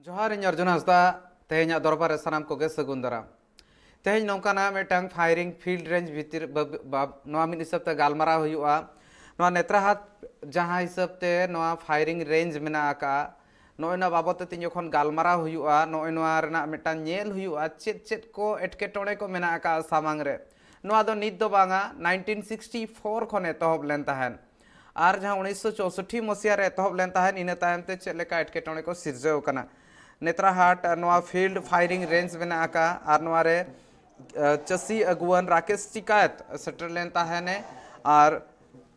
जोहार इन अर्जुन हंसदा तेहना दरबार रे सानाम कोगे सगुन दाराम तेहन नौकाना मेटांग फायरिंग फील्ड रेंज भितर नोआ मिद हिसाबते गालमाराव हुयुआ नोआ नेत्राहाट जहां हिसाबते नोआ फायरिंग रेंज मेना आका नोय ना बाबते तिन जखन गालमाराव हुयुआ नोय नोआ रेना मेटांग नेल हुयुआ चेत चेत को एटकेटोणे को मेना आका सामांग रे नोआ दो नित दो बांगा 1964 खन एतहब लेन ताहेन और जहां 1964 मसीहा रे एतहब लेन ताहेन इना तायमते चेत लेका एटकेटोणे को सिरजाव कना नेत्राहाट नोआ फील्ड फायरिंग रेंज मेना आका और नोआ रे चसी अगुवन राकेश टिकायत सेटर लेन ताहेने और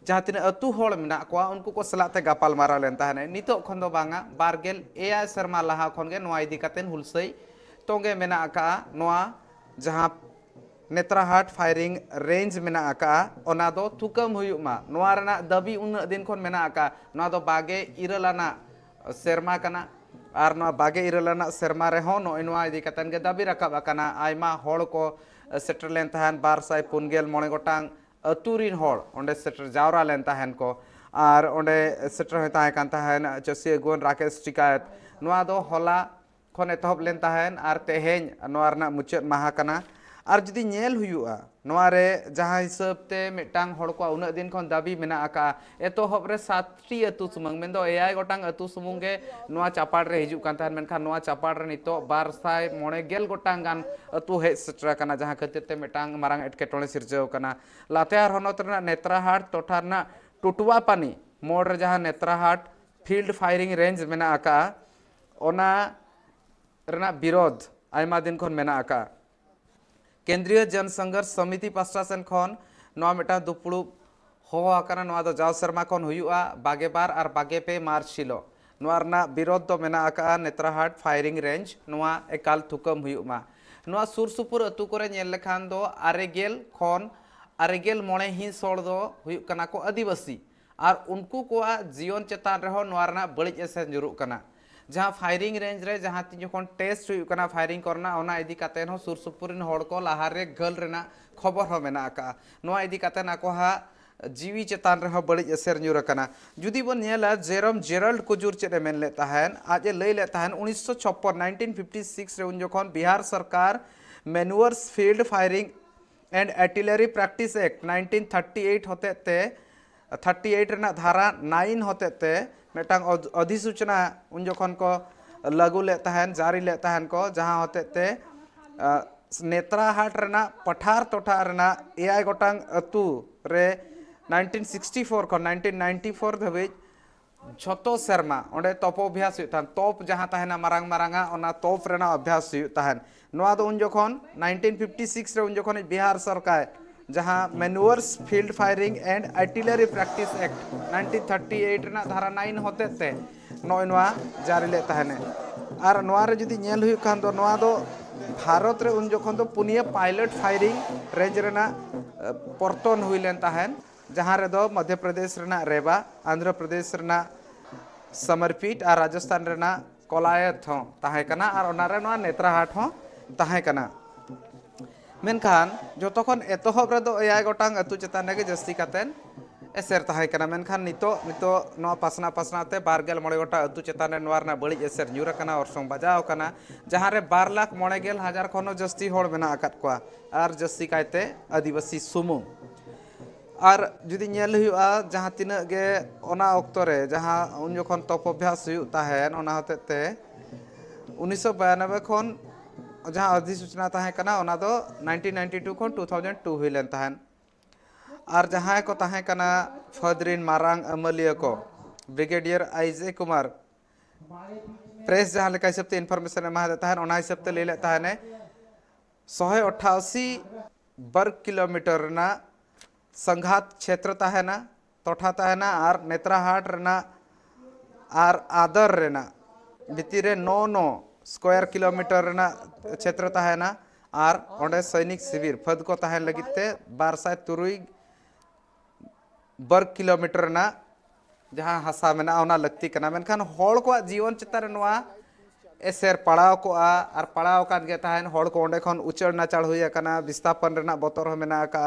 जहाँ तीन अतु होड़ मेना को उनको को सलाते गापाल मारा लेन ताहेने नितो खन दो बांगा बारगेल एया शर्मा लाहा खन गे नोआ इदी कातेन हुलसई तोंगे मेना आका नोआ जहाँ नेत्राहाट फायरिंग रेंज मेना आका ओना दो थुकम हुयुमा नोआ रेना दबी उन दिन खन मेना आका नोआ दो बागे इरलाना शर्मा कना और नोआ बागे इरलाना शर्मा रे हो नोय नोआ इदी कातेन गे दाबी रकाब आकाना आयमा होड़ को सेटर लेन ताहेन 249 गोटांग अतुरिन होड़ ओंडे सेटर जावरा लेन ताहेन को और ओंडे सेटर होय ताहे कान ताहेन चसी अगुवन राकेश टिकायत नोआ दो होला खन एतहब लेन ताहेन और तेहेन नोआ रना मुचाद माहा कना और जुदी नेल हुयुआ नोआ रे जहां हिसाबते मिटांग होड़ को उना दिन खन दाबी मेना आका एतहब रे 7टी अतु सुमंग मेंदो एआई गोटांग अतु सुमुंगे नोआ चापाड़ रे हिजु कान ताहेन मेनखान नोआ चापाड़ रे नितो 249 गोटांग गान अतु हे सेटर कना जहां खतिरते मिटांग मारांग एटकेटोणे सिरजाव कना लातेहार हनत रना नेत्राहाट टोठा रना टुटुआ पानी मोड़ रे जहां नेत्राहाट फील्ड फायरिंग रेंज मेना आका ओना रना विरोध आयमा दिन खन मेना आका केंद्रीय जनसंघर्ष समिति पास्टा सेन खन नोआ मेटा दुपुड़ुब हो आकाना नोआ दो जाव शर्मा खन हुयुआ 22 और 22 मार्च हिलो नोआ रना विरोध दो मेना आका नेत्राहाट फायरिंग रेंज नोआ एकाल थुकम हुयुमा नोआ सुर सुपुर अतु करे नेल लेखान दो आरेगेल खन आरेगेल मोणे ही सोड़ दो हुयुक कना को आदिवासी और उनको को जीवन चेतान रहो नोआ रना बड़िज एसे जुरुक कना जहाँ फायरिंग रेंज रे जहाँ तीन जो टेस्ट हुई कना फायरिंग करना ओना इदी कातेन हो सुर सुपुरिन होड़ को लाहारे गल रेना खबर हो मेना आका नोआ इदी कातेन आको हा जीवी चेतान रहो बड़िज एसेर न्यूर कना जुदी बन नेला जेरम जेरल्ड कुजुर चेरे मेन लेता है आज लई लेता है 1956 रे उन जखन बिहार सरकार manoeuvres field firing and artillery practice act 1938 होते ते 38 रेना धारा 9 होते ते मेटांग अधिसूचना उन जखन को लागू लेता है जारी लेता है को जहाँ होते ते नेत्राहाट रेना पठार टोठा रेना एआई गोटांग अतु रे 1964 को 1994 धाबी झोतो शर्मा ओंडे तोप अभ्यास हुई तोप जहाँ तहना मारांग मारांगा ओना तोप रेना अभ्यास हुई तहन नोआ दो उन जखन 1956 रे उन जखन बिहार सरकार जहाँ manoeuvres field firing and artillery practice act 1938 रेना धारा 9 होते ते नोय नोआ जारी ले तहने और नोआ रे जुदी नेल हुई खान दो नोआ दो भारत रे उन जखन दो पुनिया पायलट फायरिंग रेंज रेना पर्तन हुई लेन तहन जहाँ रे दो मध्य प्रदेश रेना रेवा आंध्र प्रदेश रेना समर्पित और राजस्थान रेना कोलायत हो ताहे कना और ओना रे नोआ नेत्राहाट हो ताहे कना मेनखान जो तखन एतहब रे दो एआई गोटांग अतु चेतान रे जस्ती कातेन एसेर ताहे कना मेनखान नितो नोआ पासना पासनाते 2 गोटा अतु चेतान रे नोआ रना बड़िज एसेर न्यूर कना और संग बजाव कना जहाँ रे 2,09,000 खनो जस्ती होड़ मेना आकात कोआ और जस्ती कायते आदिवासी सुमुंग और जुदी नेल हुआ जहाँ तीना गे ओना ऑक्तो रे जहाँ उन जखन तोप अभ्यास हुई ताहेन ओना होतेते 1992 खन जहाँ अधिसूचना ताहे कना ओना दो 1992 खन 2002 हुई लेन ताहेन और जहाँ को ताहे कना फदरिन मारांग अमलिया को ब्रिगेडियर आइजे कुमार प्रेस जहाँ लेका हिसाब ते इनफॉर्मेशन एमा देता है ओना हिसाब ते ले लेता है ने 188 वर्ग किलोमीटर ना संघात क्षेत्र ताहेना टोठा ताहेना और नेत्राहाट रेना और आदर रेना भितरे 9 स्क्वायर किलोमीटर रेना क्षेत्र ताहेना और ओंडे सैनिक शिविर फद को ताहेन लगिते 203 वर्ग किलोमीटर ना जहाँ हसा मेना ओना लगती कना मेनखान होड़ को जीवन चित्र नोआ एसेर पड़ाव को और पड़ाव कान गे ताहेन होड़ को ओंडे खन उचड़ नाचड़ हुई कना विस्थापन रेना बतर हो मेना का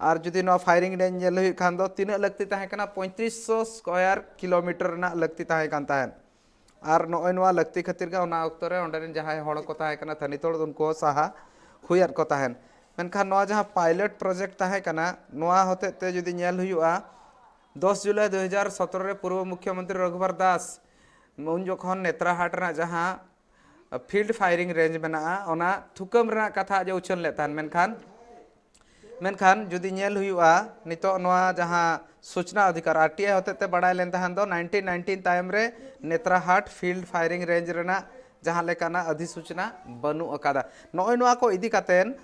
और जुदी नो फायरिंग रेंज नेल हुई खान दो तीन लगती ताहे कना 3500 स्क्वायर किलोमीटर ना लगती ताहे कान ताहे और नॉय नवा लगती खातिर का उना वक्त रे ओंडे जहां हड़ को ताहे कना थनी तोड़ उनको साहा हुयार को ताहेन मेनखान नवा जहां पायलट प्रोजेक्ट ताहे कना नवा होते ते जुदी नेल हुआ 10 जुलाई 2017 रे पूर्व मुख्यमंत्री रघुवर दास उन जखन नेत्राहाट रा जहां फील्ड फायरिंग रेंज मेना ओना थुकम रा कथा जो उछन ले तान मेनखान जुदी नेल हुआ नितो नवा जहां सूचना अधिकार आरटीआई होते ते बड़ाय लेन तहन दो 1919 तायम रे नेत्राहाट फील्ड फायरिंग रेंज रेना जहां लेकाना अधिसूचना बनु अकादा नॉय नवा को इदी कातेन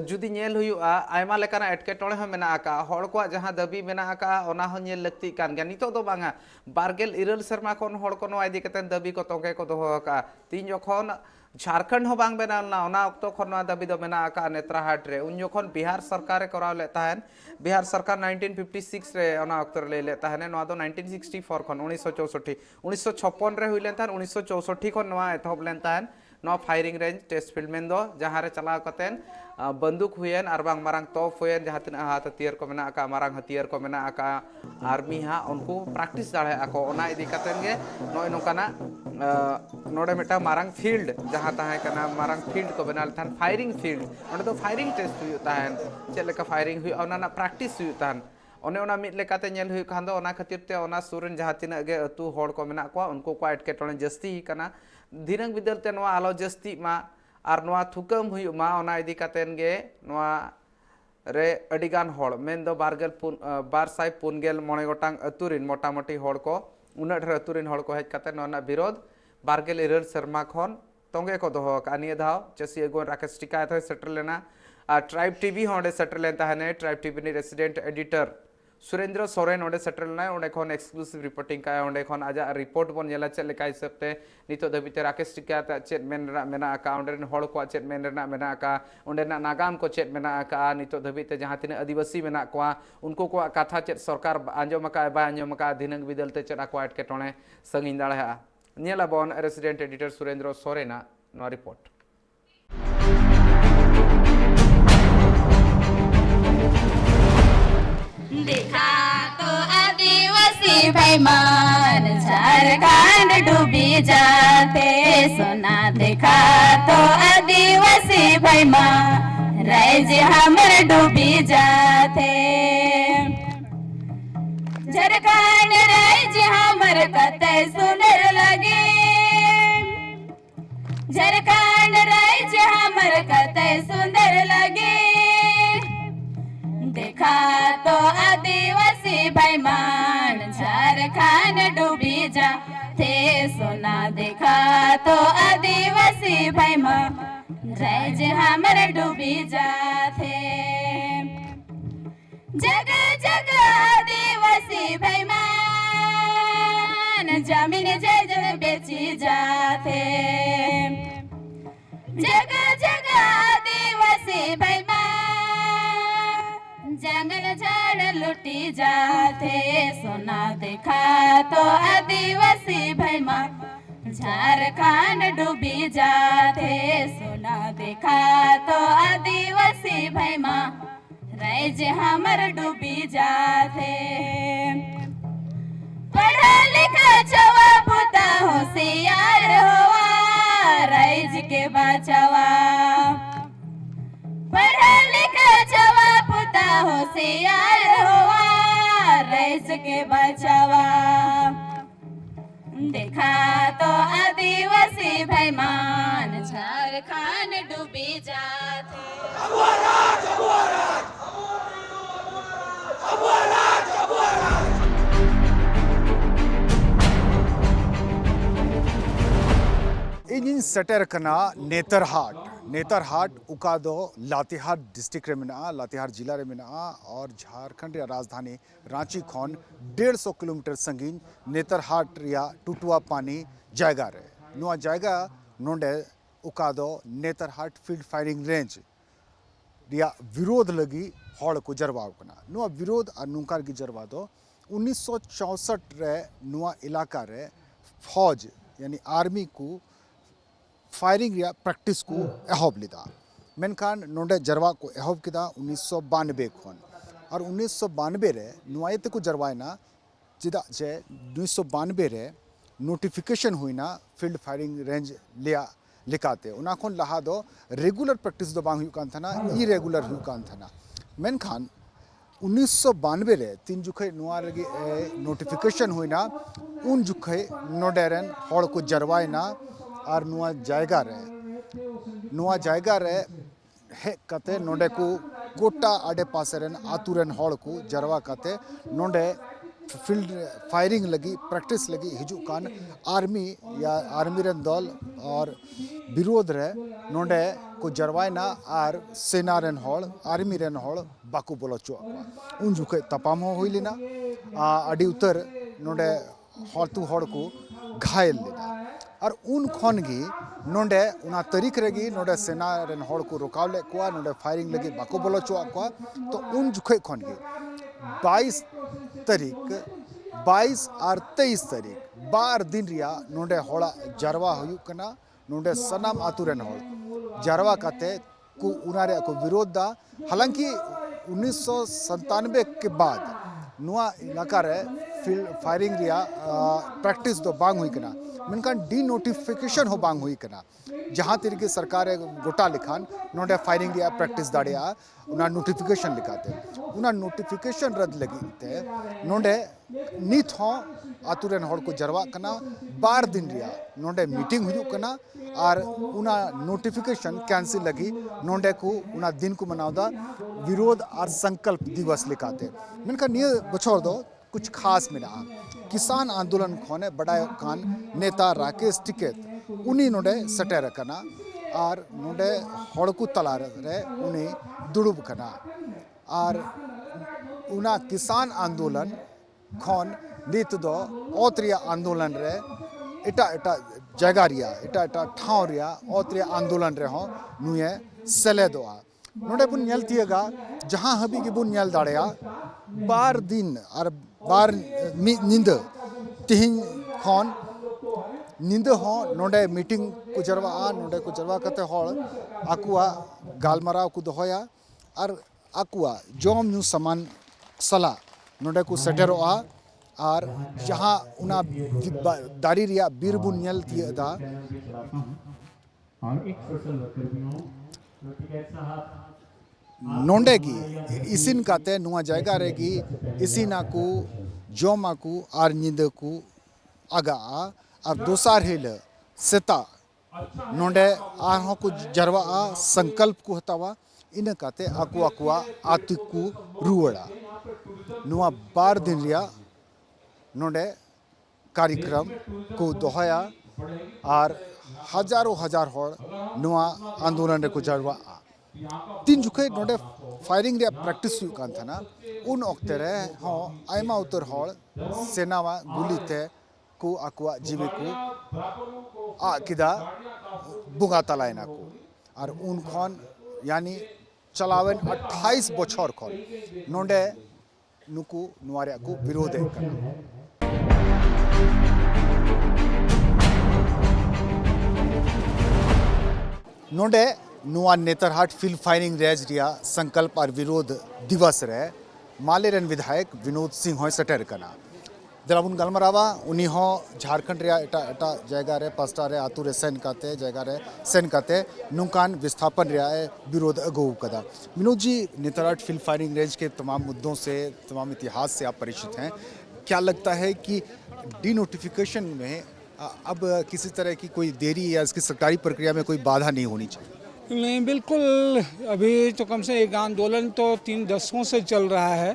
जुदी नेल हुआ आयमा लेकाना एटकेटोड़े हो मेना आका हड़ को जहां दाबी मेना आका ओना हो नेल लगती कान गया नितो दो बांगा बारगेल इरल शर्मा कोन हड़ को नवा इदी कातेन दाबी को तोगे को दोहो का तीन जखन झारखंड हो बांग बेनालना ओना अक्तो खन दाबी दो मेना आका नेत्राहाट रे उन जखन बिहार सरकार कराव ले ताहन बिहार सरकार 1956 रे ओना अक्तो ले ले ताहने नवा दो 1964 खन 1964 1956 रे हुइलेन ताहन 1964 खन नवा एथब लेन ताहन no firing range test field में दो जहां रे चलाव कतेन बंदूक हुएन और बांग मारंग तोप हुएन जहां तिना हाथ हथियार को मेना आका मारंग हथियार को मेना आका आर्मी हा उनको प्रैक्टिस दाड़े आको ओना इदी कतेन गे नोय नोकाना नोडे मेटा मारंग फील्ड जहां ताहे कना मारंग फील्ड को बनाल थान फायरिंग फील्ड ओंडे तो फायरिंग टेस्ट हुई ताहन चेलेका फायरिंग हुई ओना ना प्रैक्टिस हुई ताहन ओने ओना मिट लेकाते नेल हुई खान दो ओना खातिर ते ओना सुरन जहां तिना गे अतु होड़ को मेना को उनको को एटकेटोने जस्ती कना दिनंग बिदल ते नवा आलो जस्ती मा और नवा थुकम हुई मा ओना इदी कातेन गे नवा रे अडिगान होड़ मेन दो बार साई पुनगेल मोने गोटांग अतुरिन मोटा मोटी होड़ को उना ढेर अतुरिन होड़ को हेज काते नोना विरोध बारगेल इरल शर्मा खन तोंगे को दोहो का निये धाव चसी एगो राकेश टिका थे सेटर लेना ट्राइब टीवी होंडे सेटर लेन ताहने ट्राइब टीवी नि रेसिडेंट एडिटर सुरेंद्र सोरेन ओंडे सेटल ना ओंडे खन एक्सक्लूसिव रिपोर्टिंग का ओंडे खन आजा रिपोर्ट बन नेला चेक लेका हिसाब ते नितो दबिते राकेश टिका ता चेट मेन रा मेना का ओंडे रन होड़ को चेट मेन रना मेना का ओंडे ना नागाम को चेट मेना का नितो दबिते जहां तिने आदिवासी मेना को उनको को कथा चेट सरकार आंजम का बा आंजम का दिनंग बिदलते चेट को एटकेटोणे संगिन दाड़ा नेला बन रेसिडेंट एडिटर सुरेंद्र सोरेना नो रिपोर्ट देखा तो आदिवासी भाईमान झारखंड डूबी जाते सोना देखा तो आदिवासी भाईमान राज्य हमर डूबी जाते झारखंड राज्य हमर कते सुंदर लगे झारखंड राज्य हमर कते सुंदर लगे देखा तो आदिवासी भाईमान झारखंड डूबी जाते सोना देखा तो आदिवासी भाईमान राज्य हमर डूबी जाते जगह जगह आदिवासी भाईमान जमीन जायदाद बेची जाते जगह जगह आदिवासी भाईमान जंगल झाड़ लुटी जाते सोना देखा तो आदिवासी भाईमान झारखंड डूबी जाते सोना देखा तो आदिवासी भाईमान राज्य हमर डूबी जाते पढ़ा लिखा छवा पुता होशियार होवा राज्य के बचावा पढ़ा लिखा छवा पुता होशियार होवा राज्य के बचावा देखा तो आदिवासी भाईमान झारखंड डूबी जाते इन सेटर कना नेतरहाट उका दो लातेहार डिस्ट्रिक्ट रे मेना लातेहार जिला रे मेना और झारखंड रे राजधानी रांची खन 150 किलोमीटर संगीन नेतरहाट रिया टुटुआ पानी जायगा रे नुआ जायगा नोंडे उका दो नेतरहाट फील्ड फायरिंग रेंज रिया विरोध लगी हड़ को जरवाव कना नुआ विरोध और नुकार की जरवा दो 1964 रे नुआ इलाका रे फौज यानी आर्मी को फायरिंग या प्रैक्टिस को एहब लिदा मेनखान नोंडे जरवा को एहब किदा 1992 खन और 1992 रे नुआयते को जरवायना चिदा जे 1992 रे नोटिफिकेशन हुईना फील्ड फायरिंग रेंज लिया लिकाते उना खन लहा दो रेगुलर प्रैक्टिस दो बांग हुई कान थाना इरेगुलर हुई कान थाना मेनखान 1992 रे 3 जुखे नुआ लगी नोटिफिकेशन हुईना उन जुखे नोडेरन हड़ को जरवायना और नुआ जायगा रे हे कते नोडे को गोटा आडे पासेरन आतुरन हड़ को जरवा कते नोडे फील्ड फायरिंग लगी प्रैक्टिस लगी हिजू कान आर्मी या आर्मी रन दल और विरोध रे नोडे को जरवायना और सेना रन हड़ आर्मी रन हड़ बाकू बोलो चो उन जुखे तपाम हो हुईलिना अडी उतर नोडे हड़तु हड़ को घायल लेना और उन खन गी नोडे उना तारीख रेगी नोडे सेना रन हड़ को रोकाव ले को नोडे फायरिंग लगी बाकू बोलो चो को तो उन जुखे खन गी 22 तारीख 22 और 23 तारीख 12 दिन रिया नोडे हड़ा जरवा हुई कना नोडे सनाम आतुरन हड़ जरवा काते को उनारे को विरोध दा हालांकि 1997 के बाद नुआ इलाका रे फील्ड फायरिंग रिया प्रैक्टिस दो बांग हुई कना मेनकान डी नोटिफिकेशन हो बांग हुई कना जहाँ तरीके सरकार गोटा लिखान नोडे फायरिंग रिया प्रैक्टिस दाड़िया उना नोटिफिकेशन लिखाते उना नोटिफिकेशन रद्द लगी ते नोडे नित हो आतुरन हड़ को जरवा कना 12 दिन रिया नोडे मीटिंग हुई कना और उना नोटिफिकेशन कैंसिल लगी नोडे को उना दिन को मनावदा विरोध और संकल्प दिवस लिखाते मेनका निय बछोर दो कुछ खास मिला किसान आंदोलन खोने बड़ा कान नेता राकेश टिकेत उन्हीं नोडे सटेर कना और नोडे हड़कू तला रे उन्हीं दुड़ुब कना और उना किसान आंदोलन खोन नीत दो ओत्रिया आंदोलन रे इटा इटा जगह रिया इटा इटा ठाव रिया ओत्रिया आंदोलन रे हो नुए सेले दोआ नोडे बुन नेल तियगा जहां हबी की बुन नेल दाड़िया 12 दिन और 12 नींद तिहिं खन नींद हो नोडे मीटिंग को जरवा कते हड़ आकुआ गालमाराव को दोहया और आकुआ जोम न्यू समान सला नोडे को सेटेरोआ और जहाँ उना दारी रिया बीरबुन नेल तियदा नोंडे की इसिन काते नुआ जायगा रेगी इसिना को जोमा को और नींद को आगा और दोसार हिल सेता नोंडे आहों को जरवा संकल्प को हतावा इन काते आकुआ कुआ आतिक को रुवड़ा नुआ 12 दिन रिया नोंडे कार्यक्रम को दोहया और हजारों हजार हड़ नुआ आंदोलन को जरवा 3 जुखे नोडे फायरिंग रे प्रैक्टिस हुई कान थाना उन ओक्ते रे हो आयमा उतर हड़ सेनावा गुलीते को आकुआ जीवे को किदा बुगा तलायना को और उन खन यानी चलावन 28 बछर खन नोडे नुकु नुआरे को विरोध करना नोडे नुआ नेतरहाट फील्ड फायरिंग रेज रिया संकल्प और विरोध दिवस रे मालेरन विधायक विनोद सिंह हो सटेर कना दलाबुन गलमरावा उन्हीं हो झारखंड रिया एटा एटा जगह रे पास्टा रे आतु रे सेन काते जगह रे सेन काते नुकान विस्थापन रिया विरोध अगो कदा Vinod ji Netarhat field firing range के तमाम मुद्दों से तमाम इतिहास से आप परिचित हैं क्या लगता है कि डी नोटिफिकेशन में अब किसी तरह की कोई देरी या इसकी सरकारी प्रक्रिया में कोई बाधा नहीं होनी चाहिए? नहीं, बिल्कुल। अभी तो कम से एक आंदोलन तो 3 दशकों से चल रहा है,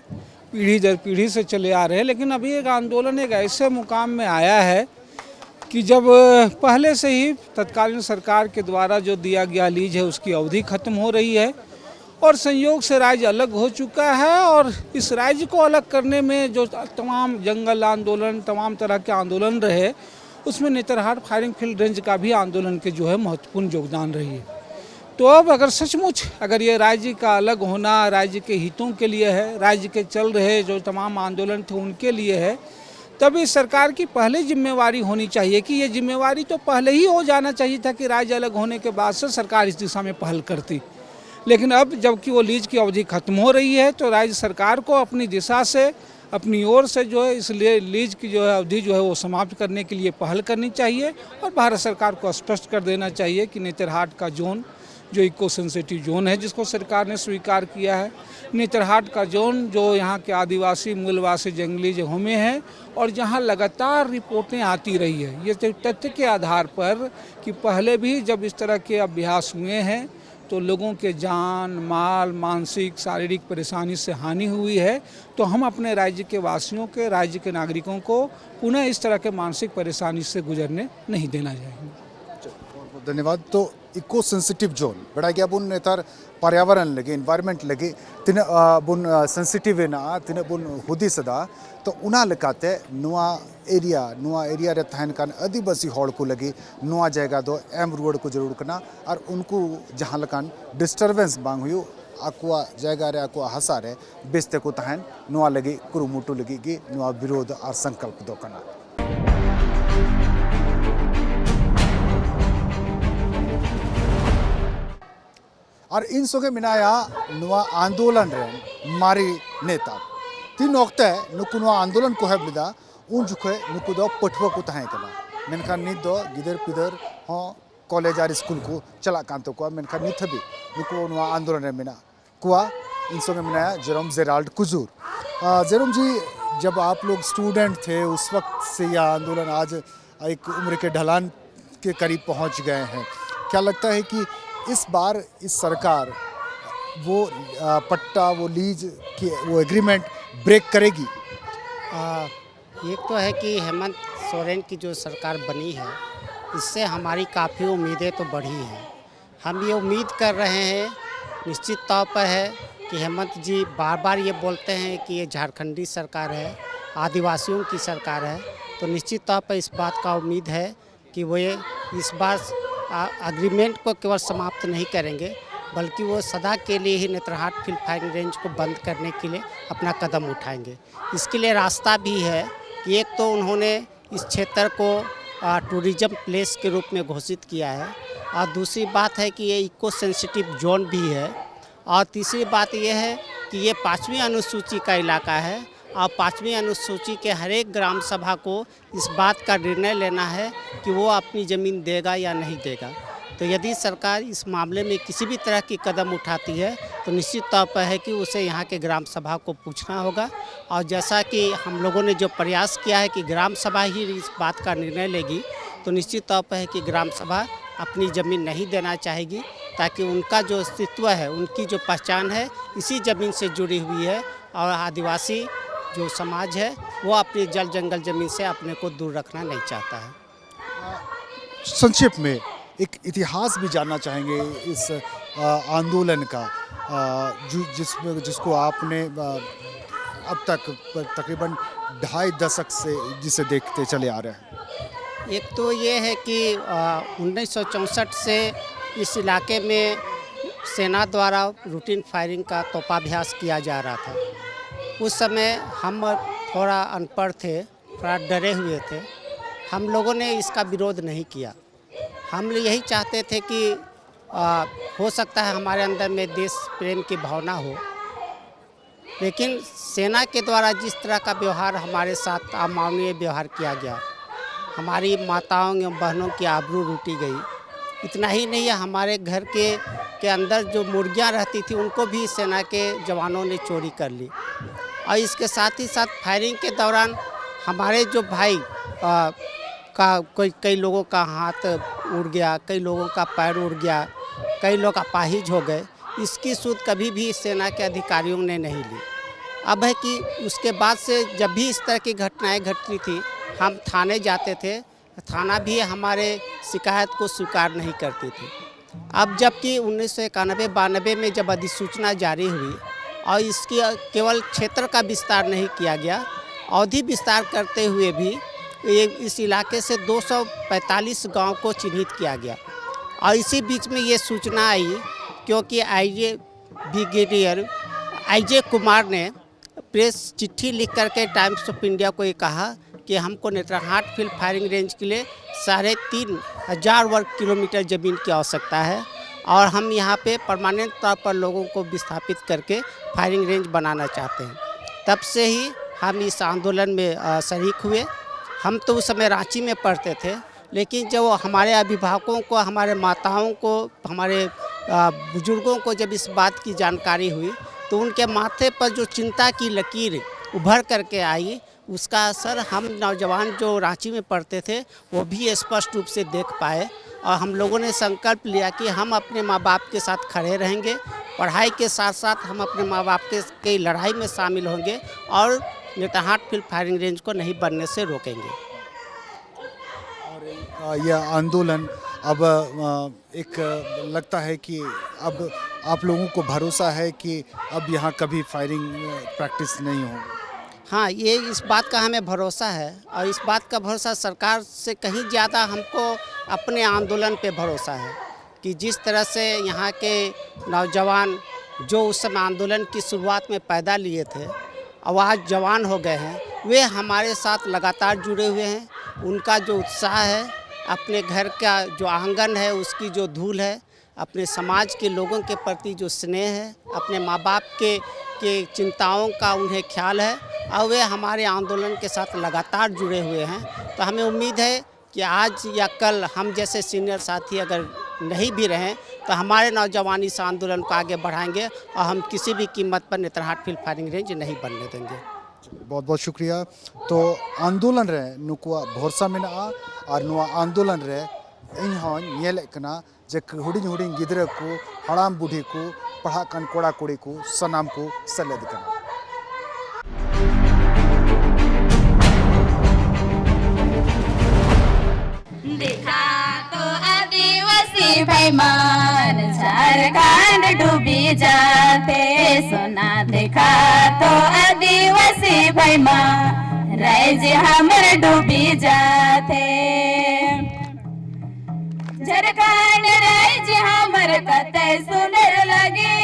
पीढ़ी दर पीढ़ी से चले आ रहे हैं, लेकिन अभी एक आंदोलन एक ऐसे मुकाम में आया है कि जब पहले से ही तत्कालीन सरकार के द्वारा जो दिया गया लीज है उसकी अवधि खत्म हो रही है और संयोग से राज्य अलग हो चुका है और इस राज्य को अलग करने में जो तमाम जंगल आंदोलन तमाम तरह के आंदोलन रहे उसमें नेतरहाट फायरिंग फील्ड रेंज का भी आंदोलन के जो है महत्वपूर्ण योगदान रही है। तो अब अगर सचमुच अगर ये राज्य का अलग होना राज्य के हितों के लिए है, राज्य के चल रहे जो तमाम आंदोलन थे उनके लिए है, तब इस सरकार की पहले जिम्मेवारी होनी चाहिए कि ये जिम्मेवारी तो पहले ही हो जाना चाहिए था कि राज्य अलग होने के बाद से सरकार इस दिशा में पहल करती। लेकिन अब जबकि वो लीज की अवधि खत्म हो रही है तो राज्य सरकार को अपनी दिशा से, अपनी ओर से जो है इस लीज की जो है अवधि जो है वो समाप्त करने के लिए पहल करनी चाहिए और भारत सरकार को स्पष्ट कर देना चाहिए कि नेतरहाट का जोन जो इको सेंसिटिव जोन है जिसको सरकार ने स्वीकार किया है, नेतरहाट का जोन जो यहाँ के आदिवासी मूलवासी जंगली जगहों में है और जहाँ लगातार रिपोर्टें आती रही है ये तथ्य के आधार पर कि पहले भी जब इस तरह के अभ्यास हुए हैं तो लोगों के जान माल मानसिक शारीरिक परेशानी से हानि हुई है, तो हम अपने राज्य के वासियों के, राज्य के नागरिकों को पुनः इस तरह के मानसिक परेशानी से गुजरने नहीं देना चाहेंगे। धन्यवाद। तो इको सेंसिटिव जोन बड़ा गया बुन नेतार पर्यावरण लगे इन्वायरमेंट लगे तिन बुन सेंसिटिव ना तिन बुन हुदी सदा तो उना लकाते नुआ एरिया रे तहन कान आदिवासी हॉल को लगे नुआ जगह दो एम रोड को जरूर करना और उनको जहाँ लकान डिस्टर्बेंस बांग हुई आकुआ जगह रे आकुआ हसा रे बेस्ते को तहन नुआ लगे कुरुमुटु लगे कि नुआ विरोध और संकल्प दो करना। और इन सोगे मिनाया नुआ आंदोलन रे मारी नेता तीन वक्ते नुकु नुआ आंदोलन को है बिदा उन जुखे नुकु दो पठवा को तहां कना मेनखा नित दो गिदर पिदर हो कॉलेज और स्कूल को चला कांतो को मेनखा नित भी नुकु नुआ आंदोलन रे मिना कुआ इन सोगे मिनाया जेरोम जेराल्ड कुजूर। जेरोम जी, जब आप लोग स्टूडेंट थे उस वक्त से यह आंदोलन आज एक उम्र के ढलान के करीब पहुंच गए हैं, क्या लगता है कि इस बार इस सरकार वो पट्टा वो लीज की वो एग्रीमेंट ब्रेक करेगी? एक तो है कि हेमंत सोरेन की जो सरकार बनी है इससे हमारी काफ़ी उम्मीदें तो बढ़ी हैं। हम ये उम्मीद कर रहे हैं निश्चित तौर पर है कि हेमंत जी बार बार ये बोलते हैं कि ये झारखंडी सरकार है, आदिवासियों की सरकार है, तो निश्चित तौर पर इस बात का उम्मीद है कि वो ये इस बार एग्रीमेंट को केवल समाप्त नहीं करेंगे बल्कि वो सदा के लिए ही नेतरहाट फील्ड फायरिंग रेंज को बंद करने के लिए अपना कदम उठाएंगे। इसके लिए रास्ता भी है कि एक तो उन्होंने इस क्षेत्र को टूरिज्म प्लेस के रूप में घोषित किया है और दूसरी बात है कि ये इको सेंसिटिव जोन भी है और तीसरी बात ये है कि ये 5वीं अनुसूची का इलाका है और 5वीं अनुसूची के हर एक ग्राम सभा को इस बात का निर्णय लेना है कि वो अपनी ज़मीन देगा या नहीं देगा। तो यदि सरकार इस मामले में किसी भी तरह की कदम उठाती है तो निश्चित तौर पर है कि उसे यहाँ के ग्राम सभा को पूछना होगा और जैसा कि हम लोगों ने जो प्रयास किया है कि ग्राम सभा ही इस बात का निर्णय लेगी तो निश्चित तौर पर है कि ग्राम सभा अपनी ज़मीन नहीं देना चाहेगी ताकि उनका जो अस्तित्व है, उनकी जो पहचान है इसी ज़मीन से जुड़ी हुई है और आदिवासी जो समाज है वो अपनी जल जंगल ज़मीन से अपने को दूर रखना नहीं चाहता है। संक्षेप में एक इतिहास भी जानना चाहेंगे इस आंदोलन का जिसको आपने अब तक तकरीबन 2.5 दशक से जिसे देखते चले आ रहे हैं। एक तो ये है कि 1964 से इस इलाके में सेना द्वारा रूटीन फायरिंग का तोपाभ्यास किया जा रहा था। उस समय हम थोड़ा अनपढ़ थे, थोड़ा डरे हुए थे, हम लोगों ने इसका विरोध नहीं किया। हम यही चाहते थे कि हो सकता है हमारे अंदर में देश प्रेम की भावना हो, लेकिन सेना के द्वारा जिस तरह का व्यवहार हमारे साथ अमानवीय व्यवहार किया गया, हमारी माताओं एवं बहनों की आबरू लूटी गई। इतना ही नहीं है, हमारे घर के अंदर जो मुर्गियां रहती थी उनको भी सेना के जवानों ने चोरी कर ली और इसके साथ ही साथ फायरिंग के दौरान हमारे जो भाई का कई लोगों का हाथ उड़ गया, कई लोगों का पैर उड़ गया, कई लोग अपाहिज हो गए। इसकी सूद कभी भी सेना के अधिकारियों ने नहीं ली। अब है कि उसके बाद से जब भी इस तरह की घटनाएं घटती थी हम थाने जाते थे, थाना भी हमारे शिकायत को स्वीकार नहीं करती थी। अब जबकि 1991-92 में जब अधिसूचना जारी हुई और इसकी केवल क्षेत्र का विस्तार नहीं किया गया, अवधि विस्तार करते हुए भी इस इलाके से 245 गांव को चिन्हित किया गया और इसी बीच में ये सूचना आई क्योंकि ब्रिगेडियर आईजे कुमार ने प्रेस चिट्ठी लिख करके टाइम्स ऑफ इंडिया को ये कहा कि हमको नेतरहाट फील्ड फायरिंग रेंज के लिए 3,500 वर्ग किलोमीटर ज़मीन की आवश्यकता है और हम यहाँ पे परमानेंट तौर पर लोगों को विस्थापित करके फायरिंग रेंज बनाना चाहते हैं। तब से ही हम इस आंदोलन में शरीक हुए। हम तो उस समय रांची में पढ़ते थे, लेकिन जब हमारे अभिभावकों को, हमारे माताओं को, हमारे बुजुर्गों को जब इस बात की जानकारी हुई तो उनके माथे पर जो चिंता की लकीर उभर करके आई, उसका असर हम नौजवान जो रांची में पढ़ते थे वो भी स्पष्ट रूप से देख पाए। और हम लोगों ने संकल्प लिया कि हम अपने माँ बाप के साथ खड़े रहेंगे, पढ़ाई के साथ साथ हम अपने माँ बाप के लड़ाई में शामिल होंगे और नेतरहाट फील्ड फायरिंग रेंज को नहीं बनने से रोकेंगे। यह आंदोलन अब एक लगता है कि अब आप लोगों को भरोसा है कि अब यहाँ कभी फायरिंग प्रैक्टिस नहीं होगी। हाँ, ये इस बात का हमें भरोसा है और इस बात का भरोसा सरकार से कहीं ज़्यादा हमको अपने आंदोलन पे भरोसा है कि जिस तरह से यहाँ के नौजवान जो उस समय आंदोलन की शुरुआत में पैदा लिए थे और आज जवान हो गए हैं, वे हमारे साथ लगातार जुड़े हुए हैं। उनका जो उत्साह है, अपने घर का जो आंगन है उसकी जो धूल है, अपने समाज के लोगों के प्रति जो स्नेह है, अपने माँ बाप के चिंताओं का उन्हें ख्याल है और वे हमारे आंदोलन के साथ लगातार जुड़े हुए हैं। तो हमें उम्मीद है कि आज या कल हम जैसे सीनियर साथी अगर नहीं भी रहें तो हमारे नौजवान इस आंदोलन को आगे बढ़ाएंगे और हम किसी भी कीमत पर नेतरहाट फील्ड फायरिंग रेंज नहीं बनने देंगे। बहुत बहुत शुक्रिया। तो आंदोलन रे नुकुआ भरोसा मेना और नुआ आंदोलन रे इनहों नेले कना जे हुडिंग हुडिंग गिदरे को, हड़ाम बूढ़ी को, पढ़ा कन कोड़ा कोड़ी को, सनाम को सलेद कना। देखा तो आदिवासी भाईमान झारखंड डूबी जाते, सोना देखा तो आदिवासी भाईमान राज्य हमर डूबी जाते। झारखंड राज्य हमर कतई सुंदर लगे,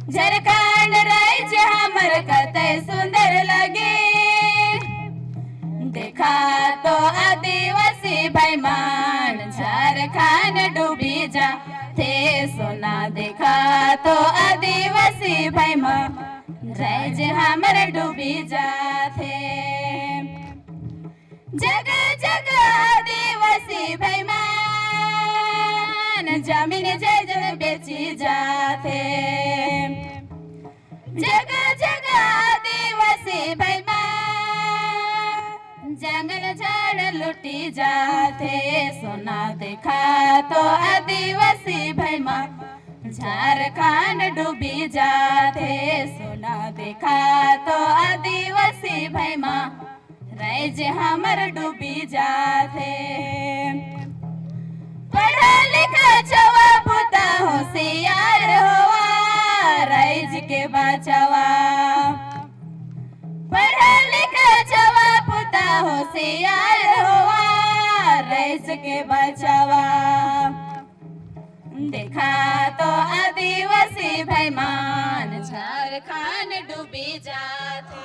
झारखंड राज्य हमर कतई सुंदर लगे। देखा तो आदिवासी भाईमान झारखंड डूबी जाते, सोना देखा तो आदिवासी भाईमान राज्य हमर डूबी जाते। जगह जगह आदिवासी भाईमान जमीन जायदाद बेची जाते, जगह जगह आदिवासी भाईमान जंगल झाड़ लुटी जाते। सोना देखा तो आदिवासी भाईमान झारखंड डूबी जाते, सोना देखा तो आदिवासी भाईमान राज्य हमर डूबी जाते। पढ़ा लिखा छवा पुता होशियार होवा, राज्य के बचावा। पढ़ा लिखा छवा पुता होशियार होवा, राज्य के बचावा। देखा तो आदिवासी भाईमान झारखंड डूबी जाते।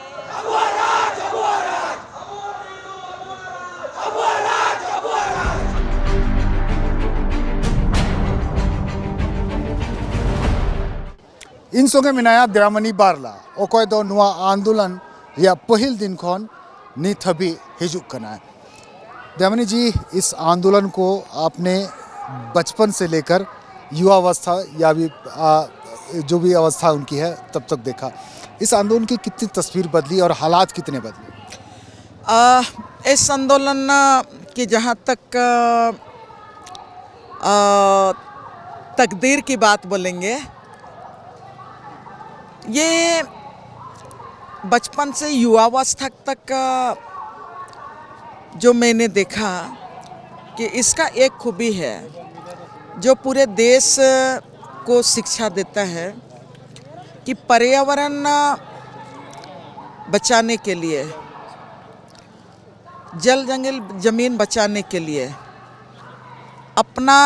इन संगे मिनाया देरामनी बारला ओकोय दो नुआ आंदोलन या पहिल दिन खन नित हबी हिजुक कना। देरामनी जी, इस आंदोलन को आपने बचपन से लेकर युवावस्था या भी जो भी अवस्था उनकी है तब तक देखा। इस आंदोलन की कितनी तस्वीर बदली और हालात कितने बदले? इस आंदोलन की जहाँ तक तकदीर की बात बोलेंगे, ये बचपन से युवावस्था तक जो मैंने देखा कि इसका एक खूबी है जो पूरे देश को शिक्षा देता है कि पर्यावरण बचाने के लिए, जल जंगल जमीन बचाने के लिए अपना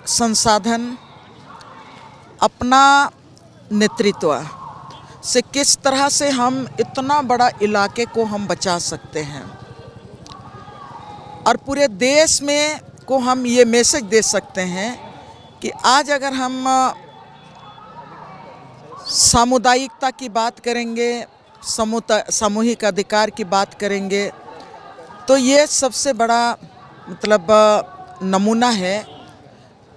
संसाधन, अपना नेतृत्व से किस तरह से हम इतना बड़ा इलाके को हम बचा सकते हैं और पूरे देश में को हम ये मैसेज दे सकते हैं कि आज अगर हम सामुदायिकता की बात करेंगे, सामूहिक अधिकार की बात करेंगे, तो ये सबसे बड़ा मतलब नमूना है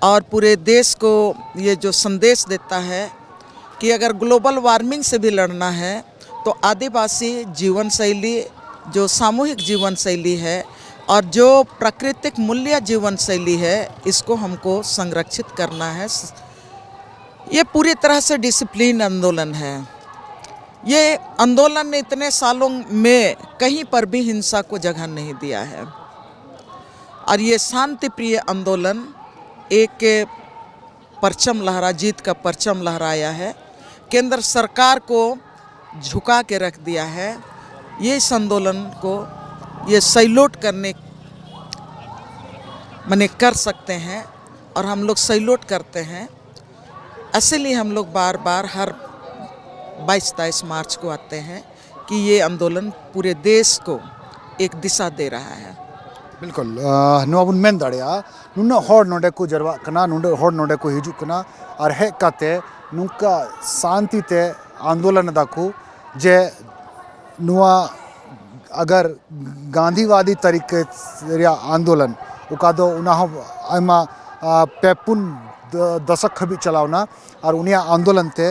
और पूरे देश को ये जो संदेश देता है कि अगर ग्लोबल वार्मिंग से भी लड़ना है तो आदिवासी जीवन शैली, जो सामूहिक जीवन शैली है और जो प्राकृतिक मूल्य जीवन शैली है, इसको हमको संरक्षित करना है। ये पूरी तरह से डिसिप्लिन आंदोलन है। ये आंदोलन ने इतने सालों में कहीं पर भी हिंसा को जगह नहीं दिया है और ये शांति प्रिय आंदोलन एक परचम लहरा, जीत का परचम लहराया है, केंद्र सरकार को झुका के रख दिया है। ये इस आंदोलन को ये सैल्यूट करने माने कर सकते हैं और हम लोग सैल्यूट करते हैं। इसलिए हम लोग बार बार हर 22-23 मार्च को आते हैं कि ये आंदोलन पूरे देश को एक दिशा दे रहा है। बिल्कुल नोबुन मेन दाड़िया नुना हर नोडे को जरवा कना नुडे हर नोडे को हिजू कना और हे काते नुका शांति ते आंदोलन दाकू जे नुआ अगर गांधीवादी तरीके या आंदोलन उकादो उना आयमा पेपुन दशक हबी चलावना और उनिया आंदोलन ते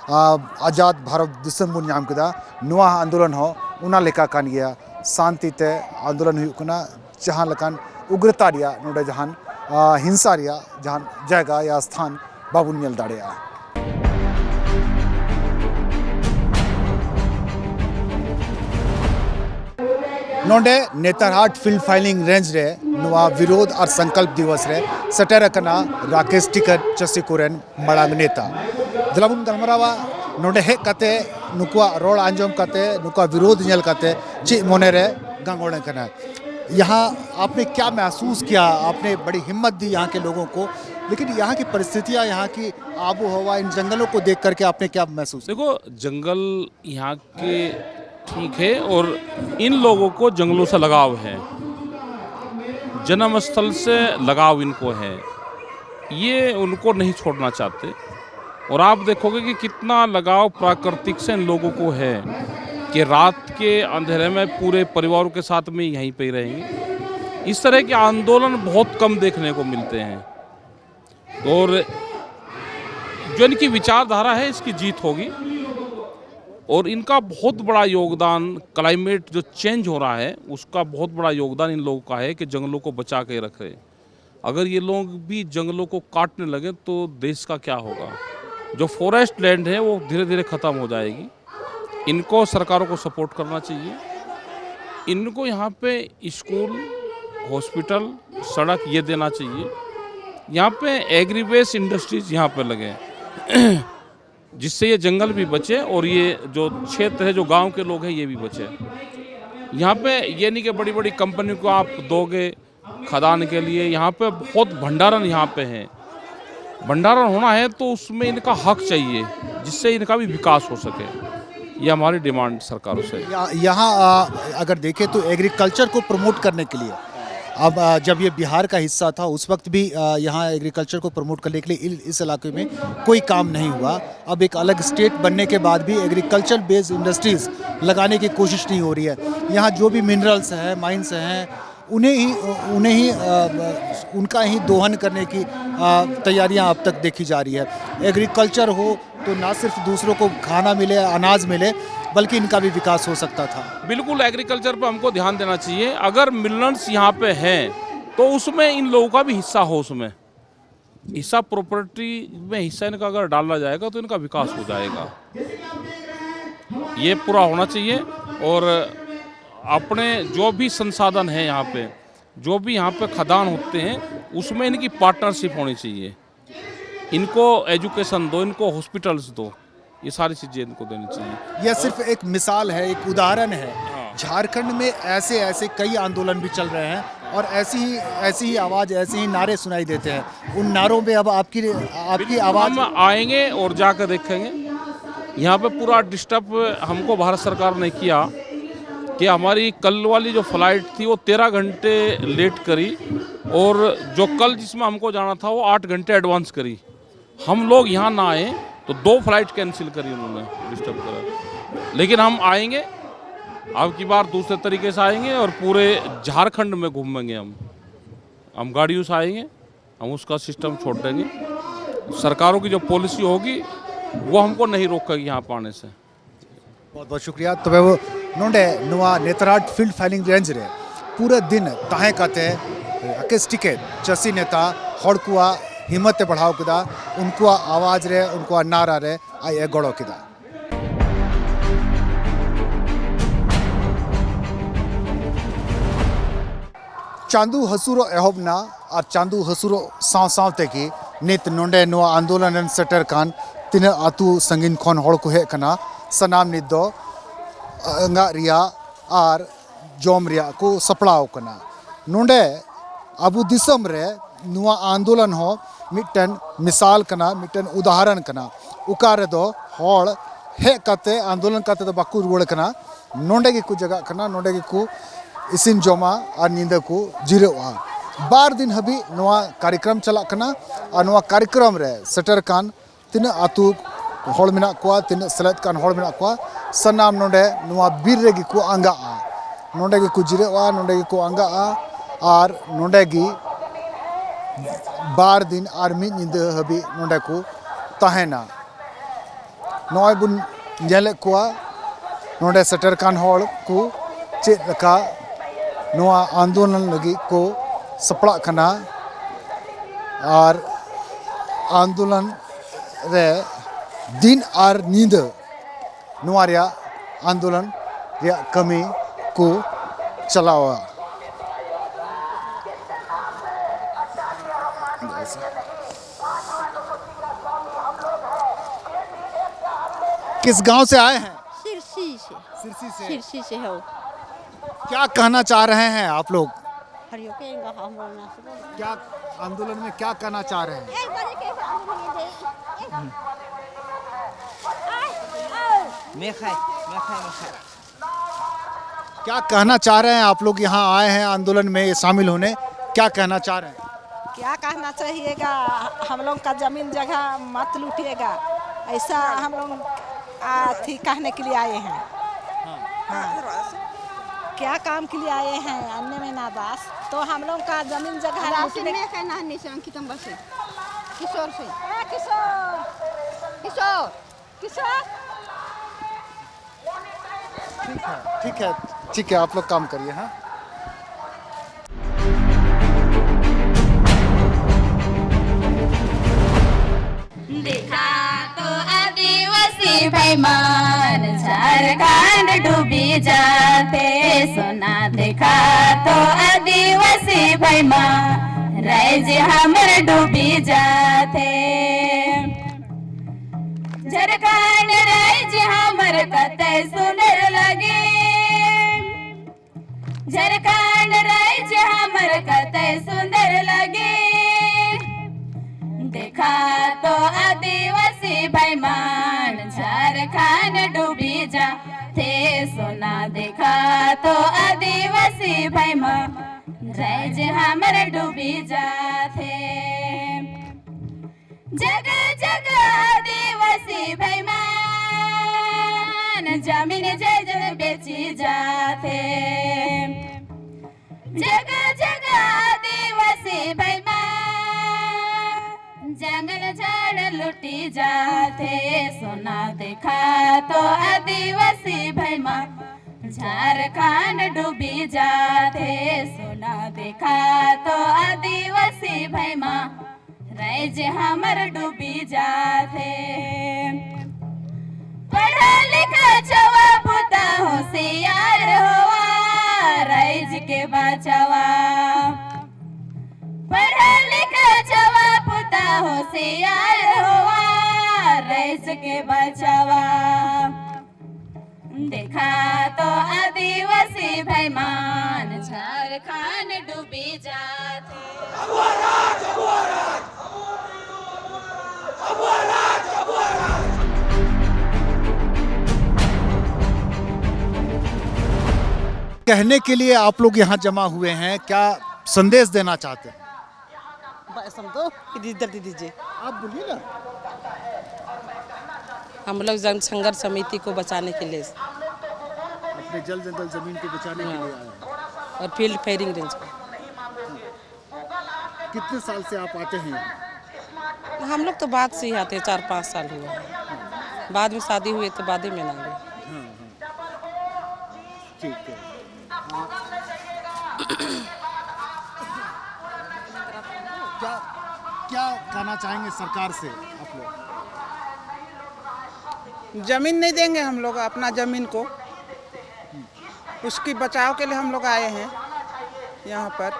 आज़ाद भारत दिसम बुन नाम कदा नुआ आंदोलन हो उना लेका कान गया शांति ते आंदोलन हुई कना जहाँ लकान उग्रता रिया नोडे जहान हिंसा रिया जहान जगह या स्थान बाबुन नेल दाड़िया। नोडे नेतरहाट फील्ड फाइलिंग रेंज रे नुआ विरोध और संकल्प दिवस रे सटेर कना राकेश टिकट चसिकुरेन मड़ांग नेता दलाबुन गलमरावा नोडे हे कते नुकुआ रोड आंजोम कते नुकुआ विरोध नेल कते ची मोने रे गंगोड़े कना। यहाँ आपने क्या महसूस किया? आपने बड़ी हिम्मत दी यहाँ के लोगों को, लेकिन यहाँ की परिस्थितियाँ, यहाँ की आबो हवा, इन जंगलों को देख करके आपने क्या महसूस? देखो, जंगल यहाँ के ठीक है और इन लोगों को जंगलों से लगाव है, जन्म स्थल से लगाव इनको है, ये उनको नहीं छोड़ना चाहते। और आप देखोगे कि कितना लगाव प्राकृतिक से इन लोगों को है कि रात के अंधेरे में पूरे परिवारों के साथ में यहीं पे ही रहेंगे। इस तरह के आंदोलन बहुत कम देखने को मिलते हैं और जो इनकी विचारधारा है इसकी जीत होगी। और इनका बहुत बड़ा योगदान, क्लाइमेट जो चेंज हो रहा है उसका बहुत बड़ा योगदान इन लोगों का है कि जंगलों को बचा के रखे। अगर ये लोग भी जंगलों को काटने लगे तो देश का क्या होगा? जो फॉरेस्ट लैंड है वो धीरे धीरे ख़त्म हो जाएगी। इनको सरकारों को सपोर्ट करना चाहिए। इनको यहाँ पे स्कूल, हॉस्पिटल, सड़क ये देना चाहिए। यहाँ पे एग्रीवेस्ट इंडस्ट्रीज यहाँ पे लगे जिससे ये जंगल भी बचे और ये जो क्षेत्र है, जो गांव के लोग हैं, ये भी बचे। यहाँ पे ये नहीं कि बड़ी बड़ी कंपनी को आप दोगे खदान के लिए। यहाँ पे बहुत भंडारण यहाँ पे है। भंडारण होना है तो उसमें इनका हक चाहिए जिससे इनका भी विकास हो सके। ये हमारी डिमांड सरकारों से। यहाँ अगर देखें तो एग्रीकल्चर को प्रमोट करने के लिए, अब जब ये बिहार का हिस्सा था उस वक्त भी यहाँ एग्रीकल्चर को प्रमोट करने के लिए इस इलाके में कोई काम नहीं हुआ। अब एक अलग स्टेट बनने के बाद भी एग्रीकल्चर बेस्ड इंडस्ट्रीज़ लगाने की कोशिश नहीं हो रही है। यहाँ जो भी मिनरल्स हैं, माइंस हैं, उन्हें ही उनका ही दोहन करने की तैयारियां अब तक देखी जा रही है। एग्रीकल्चर हो तो ना सिर्फ दूसरों को खाना मिले, अनाज मिले, बल्कि इनका भी विकास हो सकता था। बिल्कुल, एग्रीकल्चर पर हमको ध्यान देना चाहिए। अगर मिनरल्स यहाँ पे हैं तो उसमें इन लोगों का भी हिस्सा हो, उसमें हिस्सा, प्रॉपर्टी में हिस्सा इनका अगर डाला जाएगा तो इनका विकास हो जाएगा। ये पूरा होना चाहिए। और अपने जो भी संसाधन है यहाँ पे, जो भी यहाँ पे खदान होते हैं, उसमें इनकी पार्टनरशिप होनी चाहिए। इनको एजुकेशन दो, इनको हॉस्पिटल्स दो, ये सारी चीज़ें इनको देनी चाहिए। यह सिर्फ एक मिसाल है, एक उदाहरण है। झारखंड में ऐसे कई आंदोलन भी चल रहे हैं और ऐसी ही आवाज़, ऐसे ही नारे सुनाई देते हैं। उन नारों में अब आपकी आवाज़। हम आएंगे और जाकर देखेंगे। यहाँ पे पूरा डिस्टर्ब हमको भारत सरकार ने किया कि हमारी कल वाली जो फ्लाइट थी वो 13 घंटे लेट करी और जो कल जिसमें हमको जाना था वो 8 घंटे एडवांस करी। हम लोग यहाँ ना आए तो 2 फ्लाइट कैंसिल करी उन्होंने, डिस्टर्ब करा। लेकिन हम आएंगे, अब की बार दूसरे तरीके से आएंगे और पूरे झारखंड में घूमेंगे। हम गाड़ियों से आएंगे, हम उसका सिस्टम छोड़ देंगे। सरकारों की जो पॉलिसी होगी वो हमको नहीं रोकेगी यहाँ पर आने से। बहुत बहुत शुक्रिया। तो वो नोंडे नुआ नेतरहाट फील्ड फायरिंग रेंज रे पूरा दिन ताहे काते अकेस्टिके चसी नेता हड़कुआ हिम्मत बढ़ाव किदा, उनको आवाज रे उनको नारा रे आए गड़ो किदा। चांदू हसूरो एहबना और चांदू हसूरो साव साव तेकी नित नोंडे नुआ आंदोलन सेटर कान तीन आतु संगीन खन हड़ को हे कना सनाम नित दो अंगा रिया और जोम रिया को सपड़ाव कना। नोंडे अबु दिसम रे नुआ आंदोलन हो मिटन मिसाल कना, मिटन उदाहरण कना। उकारे दो हड़ हे काते आंदोलन काते तो बाकू रुड़ कना। नोंडे की को जगह कना, नोंडे की को इसिन जोमा और नींद को जिरवा। 12 दिन हबी नवा कार्यक्रम चला कना और नवा कार्यक्रम रे सेटर कान तीन आतु हड़ मेना को, तीन सेलेद कान हड़ मेना को सनाम नोंडे नुआ बीर रेगी को आंगा नोंडे की को जिरवा, नोंडे की को आंगा और नोंडे की 12 दिन और मिद नींद हबी नोंडे को तहेना। नॉय बुन जेले को नोंडे सेटर कान हड़ को चेद लका नोआ आंदोलन लगी को सपड़ा कना और आंदोलन रे दिन और नींद नोआ रिया आंदोलन रिया कमी को चलावा। किस गांव से आए हैं? सिरसी से हो। क्या कहना चाह रहे हैं आप लोग? क्या आंदोलन में क्या कहना चाह रहे हैं? क्या कहना चाह रहे हैं आप लोग? यहाँ आए हैं आंदोलन में शामिल होने, क्या कहना चाह रहे हैं? क्या कहना चाहिएगा, हम लोग का जमीन जगह मत लूटिएगा, ऐसा हम लोग थी कहने के लिए आए हैं। हाँ। क्या काम के लिए आए हैं? अन्य में नादास तो हम लोग का जमीन जगह किशोर से किशोर किशोर ठीक है आप लोग काम करिए। हाँ देखा तो आदिवासी भाईमान झारखंड डूबी जाते, सुना देखा तो आदिवासी भाईमान राज्य हमर डूबी जाते। झारखंड राज्य हमर कतई सुंदर लगे, झारखंड राज्य हमर कतई सुंदर लगे। देखा तो आदिवासी भाईमान झारखंड डूबी जाते, सुना देखा तो आदिवासी भाईमान राज्य हमर डूबी जाते। जगह जगह आदिवासी भाईमान जमीन जायदाद बेची जाते, जगह जगह आदिवासी भाईमान जंगल झाड़ लुटी जाते। सुना देखा तो आदिवासी भाईमान झारखंड डूबी जाते, सुना देखा तो आदिवासी भाईमान राज्य हमर डूबी जाते। पढ़ा लिखा छवा पुता होशियार होवा, राज्य के बचावा। पढ़ा लिखा छवा पुता होशियार होवा, राज्य के बचावा। देखा तो आदिवासी भाईमान झारखंड डूबी जाते। कहने के लिए आप लोग यहाँ जमा हुए हैं, क्या संदेश देना चाहते हैं? इधर दे दीजिए। आप बोलिए ना। हम लोग जन संघर्ष समिति को बचाने के लिए अपने जल जंगल जमीन को बचाने के लिए आए हैं। और फील्ड फायरिंग रेंज को। कितने साल से आप आते हैं? हम लोग तो बाद से ही आते हैं, 4-5 साल हुआ है। बाद में शादी हुई तो बाद ही में ना गए। ठीक है। क्या क्या कहना चाहेंगे सरकार से आप लोग? जमीन नहीं देंगे हम लोग अपना जमीन को, उसकी बचाव के लिए हम लोग आए हैं यहाँ पर।